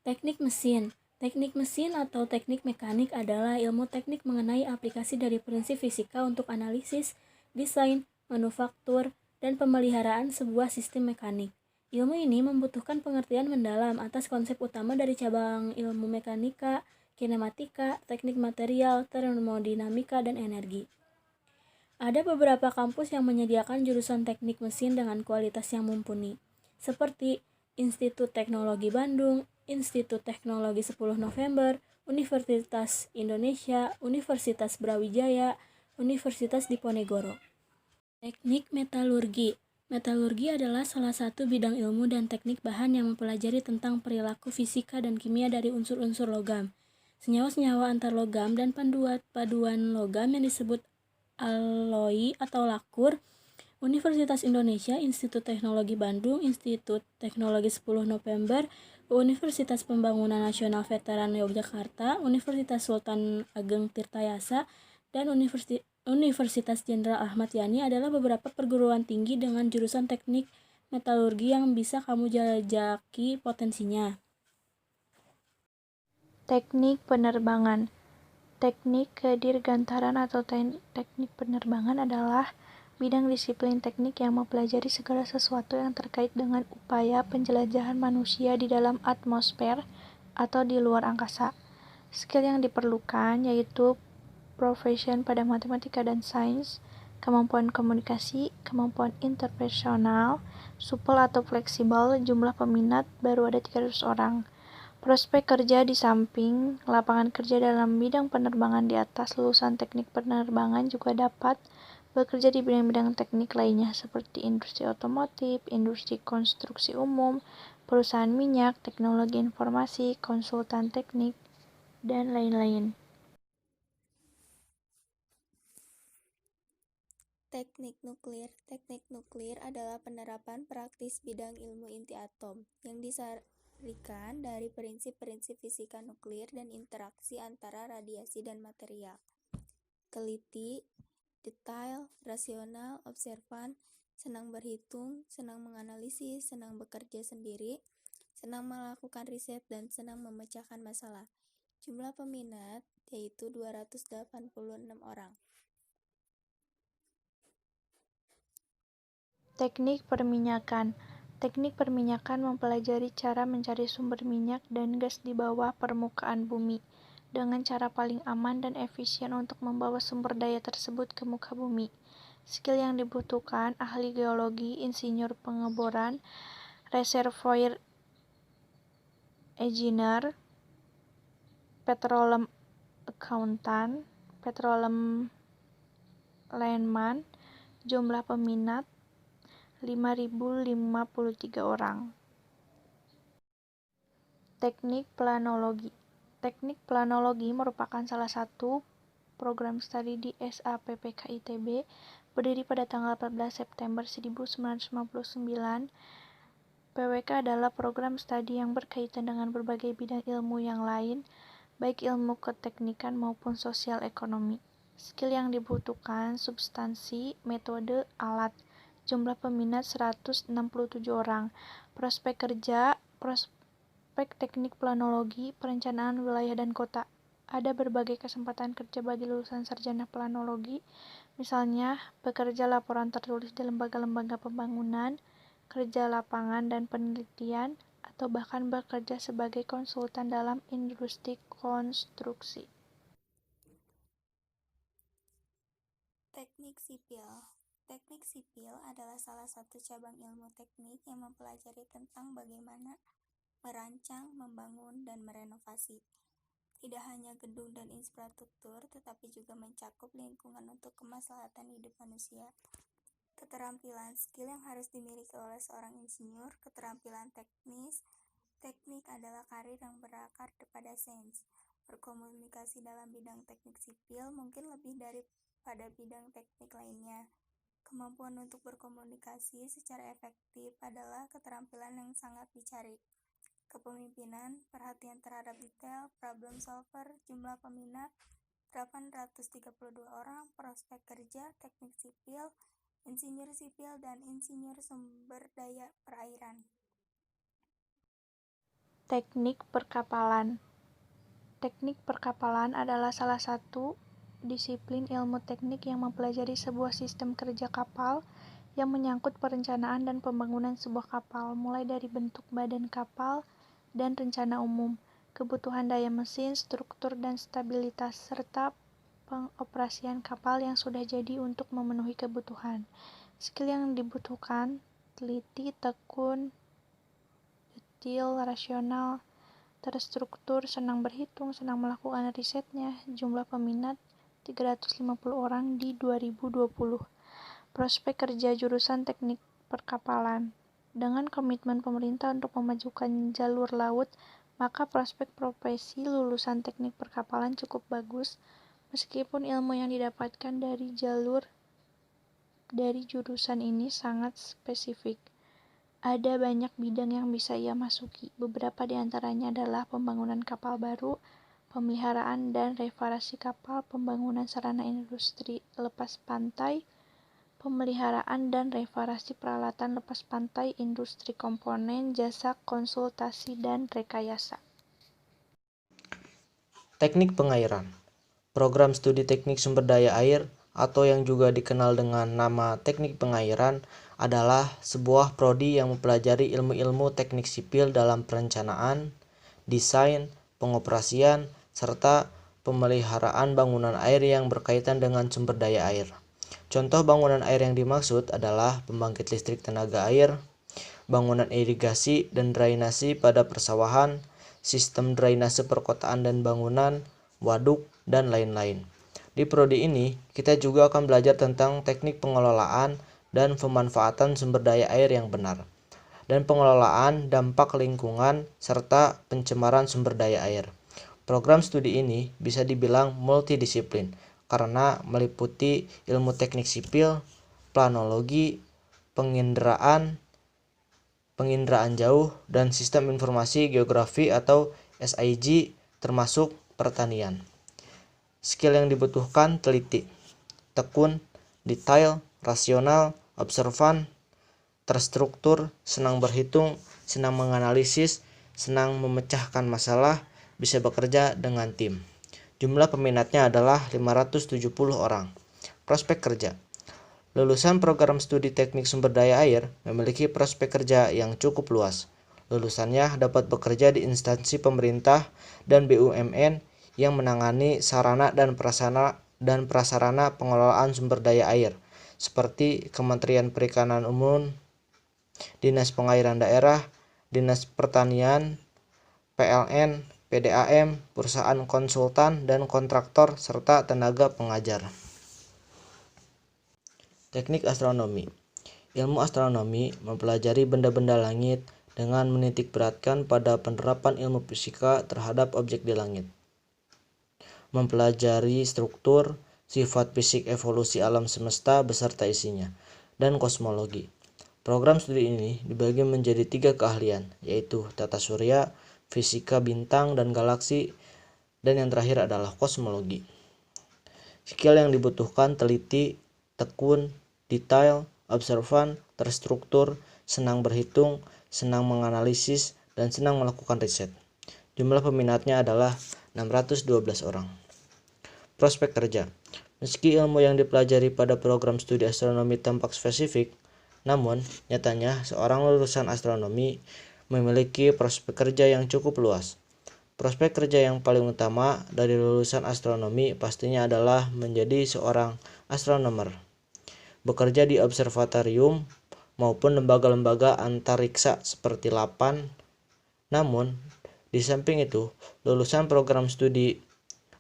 Teknik mesin. Teknik mesin atau teknik mekanik adalah ilmu teknik mengenai aplikasi dari prinsip fisika untuk analisis, desain, manufaktur, dan pemeliharaan sebuah sistem mekanik. Ilmu ini membutuhkan pengertian mendalam atas konsep utama dari cabang ilmu mekanika, kinematika, teknik material, termodinamika, dan energi. Ada beberapa kampus yang menyediakan jurusan teknik mesin dengan kualitas yang mumpuni, seperti Institut Teknologi Bandung, Institut Teknologi 10 November, Universitas Indonesia, Universitas Brawijaya, Universitas Diponegoro. Teknik metalurgi. Metalurgi adalah salah satu bidang ilmu dan teknik bahan yang mempelajari tentang perilaku fisika dan kimia dari unsur-unsur logam, senyawa-senyawa antar logam, dan paduan logam yang disebut alloy atau lakur. Universitas Indonesia, Institut Teknologi Bandung, Institut Teknologi 10 November, Universitas Pembangunan Nasional Veteran Yogyakarta, Universitas Sultan Ageng Tirtayasa, dan Universitas Jenderal Ahmad Yani adalah beberapa perguruan tinggi dengan jurusan teknik metalurgi yang bisa kamu jajaki potensinya. Teknik penerbangan. Teknik kedirgantaran atau teknik penerbangan adalah bidang disiplin teknik yang mempelajari segala sesuatu yang terkait dengan upaya penjelajahan manusia di dalam atmosfer atau di luar angkasa. Skill yang diperlukan yaitu profession pada matematika dan sains, kemampuan komunikasi, kemampuan interpersonal, supel atau fleksibel. Jumlah peminat baru ada 300 orang. Prospek kerja di samping lapangan kerja dalam bidang penerbangan di atas, lulusan teknik penerbangan juga dapat bekerja di bidang-bidang teknik lainnya seperti industri otomotif, industri konstruksi umum, perusahaan minyak, teknologi informasi, konsultan teknik, dan lain-lain. Teknik nuklir. Teknik nuklir adalah penerapan praktis bidang ilmu inti atom yang disarikan dari prinsip-prinsip fisika nuklir dan interaksi antara radiasi dan material. Teliti, detail, rasional, observan, senang berhitung, senang menganalisis, senang bekerja sendiri, senang melakukan riset, dan senang memecahkan masalah. Jumlah peminat yaitu 286 orang. Teknik perminyakan. Teknik perminyakan mempelajari cara mencari sumber minyak dan gas di bawah permukaan bumi dengan cara paling aman dan efisien untuk membawa sumber daya tersebut ke muka bumi. Skill yang dibutuhkan: ahli geologi, insinyur pengeboran, reservoir engineer, petroleum accountant, petroleum lineman. Jumlah peminat 5.053 orang. Teknik planologi. Teknik planologi merupakan salah satu program studi di SAPPK ITB, berdiri pada tanggal 14 September 1959. PWK adalah program studi yang berkaitan dengan berbagai bidang ilmu yang lain, baik ilmu keteknikan maupun sosial ekonomi. Skill yang dibutuhkan: substansi, metode, alat. Jumlah peminat 167 orang. Prospek kerja. Prospek teknik planologi, perencanaan wilayah dan kota. Ada berbagai kesempatan kerja bagi lulusan sarjana planologi, misalnya bekerja laporan tertulis di lembaga-lembaga pembangunan, kerja lapangan dan penelitian, atau bahkan bekerja sebagai konsultan dalam industri konstruksi. Teknik sipil. Teknik sipil adalah salah satu cabang ilmu teknik yang mempelajari tentang bagaimana merancang, membangun, dan merenovasi. Tidak hanya gedung dan infrastruktur, tetapi juga mencakup lingkungan untuk kemaslahatan hidup manusia. Keterampilan skill yang harus dimiliki oleh seorang insinyur. Keterampilan teknis. Teknik adalah karir yang berakar pada sains. Berkomunikasi dalam bidang teknik sipil mungkin lebih daripada bidang teknik lainnya. Kemampuan untuk berkomunikasi secara efektif adalah keterampilan yang sangat dicari. Kepemimpinan, perhatian terhadap detail, problem solver. Jumlah peminat 832 orang. Prospek kerja, teknik sipil, insinyur sipil, dan insinyur sumber daya perairan. Teknik perkapalan. Teknik perkapalan adalah salah satu disiplin ilmu teknik yang mempelajari sebuah sistem kerja kapal yang menyangkut perencanaan dan pembangunan sebuah kapal, mulai dari bentuk badan kapal dan rencana umum, kebutuhan daya mesin, struktur dan stabilitas, serta pengoperasian kapal yang sudah jadi untuk memenuhi kebutuhan. Skill yang dibutuhkan: teliti, tekun, detil, rasional, terstruktur, senang berhitung, senang melakukan risetnya. Jumlah peminat 350 orang di 2020. Prospek kerja jurusan teknik perkapalan. Dengan komitmen pemerintah untuk memajukan jalur laut, maka prospek profesi lulusan teknik perkapalan cukup bagus, meskipun ilmu yang didapatkan dari jurusan ini sangat spesifik. Ada banyak bidang yang bisa ia masuki. Beberapa di antaranya adalah pembangunan kapal baru, pemeliharaan dan reparasi kapal, pembangunan sarana industri lepas pantai, pemeliharaan dan reparasi peralatan lepas pantai, industri komponen, jasa konsultasi dan rekayasa. Teknik pengairan. Program studi teknik sumber daya air atau yang juga dikenal dengan nama teknik pengairan adalah sebuah prodi yang mempelajari ilmu-ilmu teknik sipil dalam perencanaan, desain, pengoperasian, serta pemeliharaan bangunan air yang berkaitan dengan sumber daya air. Contoh bangunan air yang dimaksud adalah pembangkit listrik tenaga air, bangunan irigasi dan drainasi pada persawahan, sistem drainase perkotaan dan bangunan, waduk, dan lain-lain. Di prodi ini, kita juga akan belajar tentang teknik pengelolaan dan pemanfaatan sumber daya air yang benar, dan pengelolaan dampak lingkungan serta pencemaran sumber daya air. Program studi ini bisa dibilang multidisiplin karena meliputi ilmu teknik sipil, planologi, penginderaan jauh, dan sistem informasi geografi atau SIG termasuk pertanian. Skill yang dibutuhkan: teliti, tekun, detail, rasional, observan, terstruktur, senang berhitung, senang menganalisis, senang memecahkan masalah, bisa bekerja dengan tim. Jumlah peminatnya adalah 570 orang. Prospek kerja. Lulusan program studi teknik sumber daya air memiliki prospek kerja yang cukup luas. Lulusannya dapat bekerja di instansi pemerintah dan BUMN yang menangani sarana dan prasarana pengelolaan sumber daya air, seperti Kementerian Perikanan Umum, Dinas Pengairan Daerah, Dinas Pertanian, PLN, PDAM, perusahaan konsultan dan kontraktor, serta tenaga pengajar. Teknik astronomi. Ilmu astronomi mempelajari benda-benda langit dengan menitik beratkan pada penerapan ilmu fisika terhadap objek di langit. Mempelajari struktur, sifat fisik evolusi alam semesta beserta isinya, dan kosmologi. Program studi ini dibagi menjadi 3 keahlian, yaitu tata surya, fisika bintang dan galaksi, dan yang terakhir adalah kosmologi. Skill yang dibutuhkan: teliti, tekun, detail, observan, terstruktur, senang berhitung, senang menganalisis, dan senang melakukan riset. Jumlah peminatnya adalah 612 orang. Prospek kerja. Meski ilmu yang dipelajari pada program studi astronomi tampak spesifik, namun nyatanya seorang lulusan astronomi memiliki prospek kerja yang cukup luas. Prospek kerja yang paling utama dari lulusan astronomi pastinya adalah menjadi seorang astronomer, bekerja di observatorium maupun lembaga-lembaga antariksa seperti LAPAN. Namun, di samping itu, lulusan program studi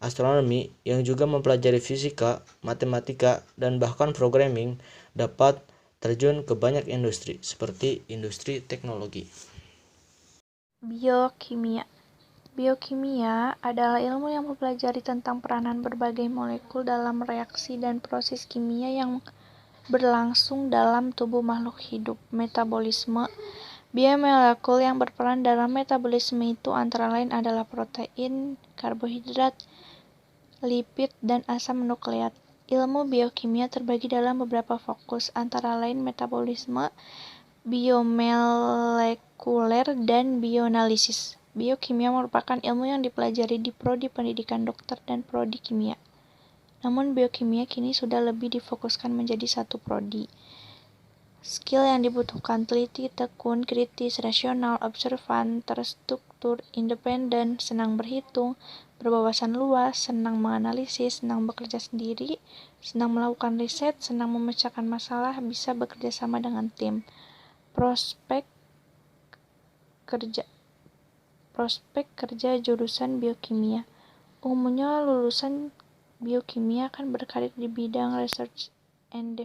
astronomi yang juga mempelajari fisika, matematika, dan bahkan programming dapat terjun ke banyak industri, seperti industri teknologi. Biokimia. Biokimia adalah ilmu yang mempelajari tentang peranan berbagai molekul dalam reaksi dan proses kimia yang berlangsung dalam tubuh makhluk hidup. Metabolisme. Biomolekul yang berperan dalam metabolisme itu antara lain adalah protein, karbohidrat, lipid, dan asam nukleat. Ilmu biokimia terbagi dalam beberapa fokus, antara lain metabolisme, biomolekuler, dan bioanalisis. Biokimia merupakan ilmu yang dipelajari di prodi pendidikan dokter dan prodi kimia. Namun biokimia kini sudah lebih difokuskan menjadi satu prodi. Skill yang dibutuhkan teliti, tekun, kritis, rasional, observan, terstruktur, independen, senang berhitung, berwawasan luas, senang menganalisis, senang bekerja sendiri, senang melakukan riset, senang memecahkan masalah, bisa bekerja sama dengan tim. Prospek kerja jurusan biokimia. Umumnya lulusan biokimia akan berkarir di bidang research and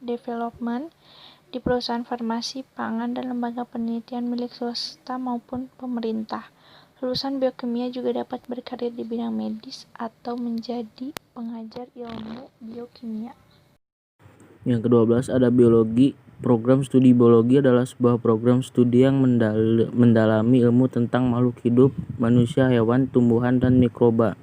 development di perusahaan farmasi, pangan, dan lembaga penelitian milik swasta maupun pemerintah. Lulusan biokimia juga dapat berkarir di bidang medis atau menjadi pengajar ilmu biokimia. Yang ke-12 ada biologi. Program studi biologi adalah sebuah program studi yang mendalami ilmu tentang makhluk hidup, manusia, hewan, tumbuhan, dan mikroba.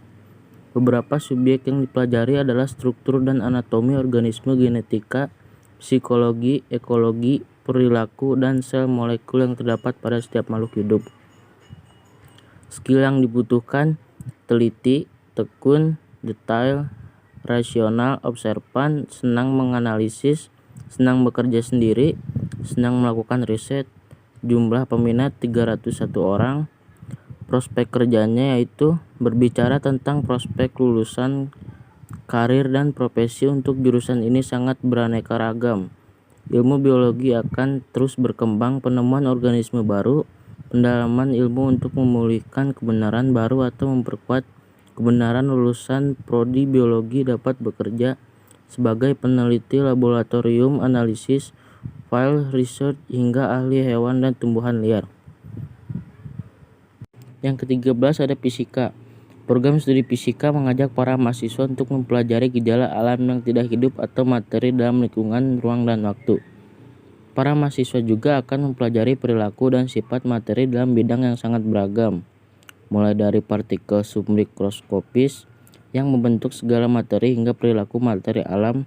Beberapa subjek yang dipelajari adalah struktur dan anatomi organisme, genetika, psikologi, ekologi, perilaku, dan sel molekul yang terdapat pada setiap makhluk hidup. Skill yang dibutuhkan: teliti, tekun, detail, rasional, observan, senang menganalisis, senang bekerja sendiri, senang melakukan riset. Jumlah peminat 301 orang. Prospek kerjanya yaitu berbicara tentang prospek lulusan, karir, dan profesi untuk jurusan ini sangat beraneka ragam. Ilmu biologi akan terus berkembang, penemuan organisme baru, pendalaman ilmu untuk memulihkan kebenaran baru atau memperkuat kebenaran. Lulusan prodi biologi dapat bekerja sebagai peneliti laboratorium, analisis, field research, hingga ahli hewan dan tumbuhan liar. Yang ke-13 ada fisika. Program studi fisika mengajak para mahasiswa untuk mempelajari gejala alam yang tidak hidup atau materi dalam lingkungan, ruang, dan waktu. Para mahasiswa juga akan mempelajari perilaku dan sifat materi dalam bidang yang sangat beragam, mulai dari partikel submikroskopis yang membentuk segala materi hingga perilaku materi alam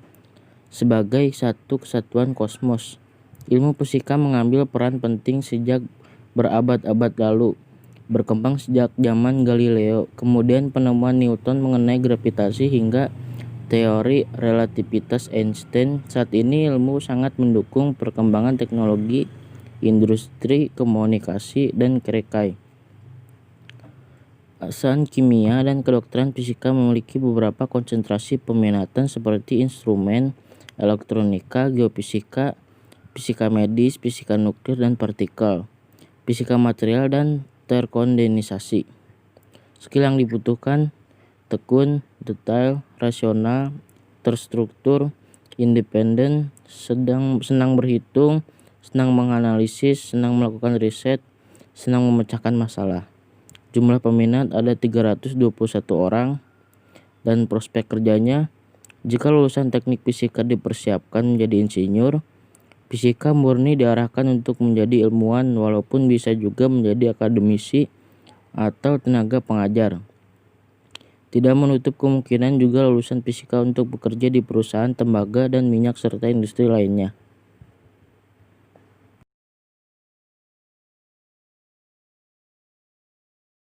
sebagai satu kesatuan kosmos. Ilmu fisika mengambil peran penting sejak berabad-abad lalu, berkembang sejak zaman Galileo, kemudian penemuan Newton mengenai gravitasi hingga teori relativitas Einstein. Saat ini ilmu sangat mendukung perkembangan teknologi, industri, komunikasi, dan krekai. Jurusan kimia dan kedokteran fisika memiliki beberapa konsentrasi peminatan seperti instrumen, elektronika, geofisika, fisika medis, fisika nuklir dan partikel, fisika material, dan terkondensasi. Skill yang dibutuhkan: tekun, detail, rasional, terstruktur, independen, senang berhitung, senang menganalisis, senang melakukan riset, senang memecahkan masalah. Jumlah peminat ada 321 orang. Dan prospek kerjanya: jika lulusan teknik fisika dipersiapkan menjadi insinyur, fisika murni diarahkan untuk menjadi ilmuwan, walaupun bisa juga menjadi akademisi atau tenaga pengajar. Tidak menutup kemungkinan juga lulusan fisika untuk bekerja di perusahaan tembaga dan minyak serta industri lainnya.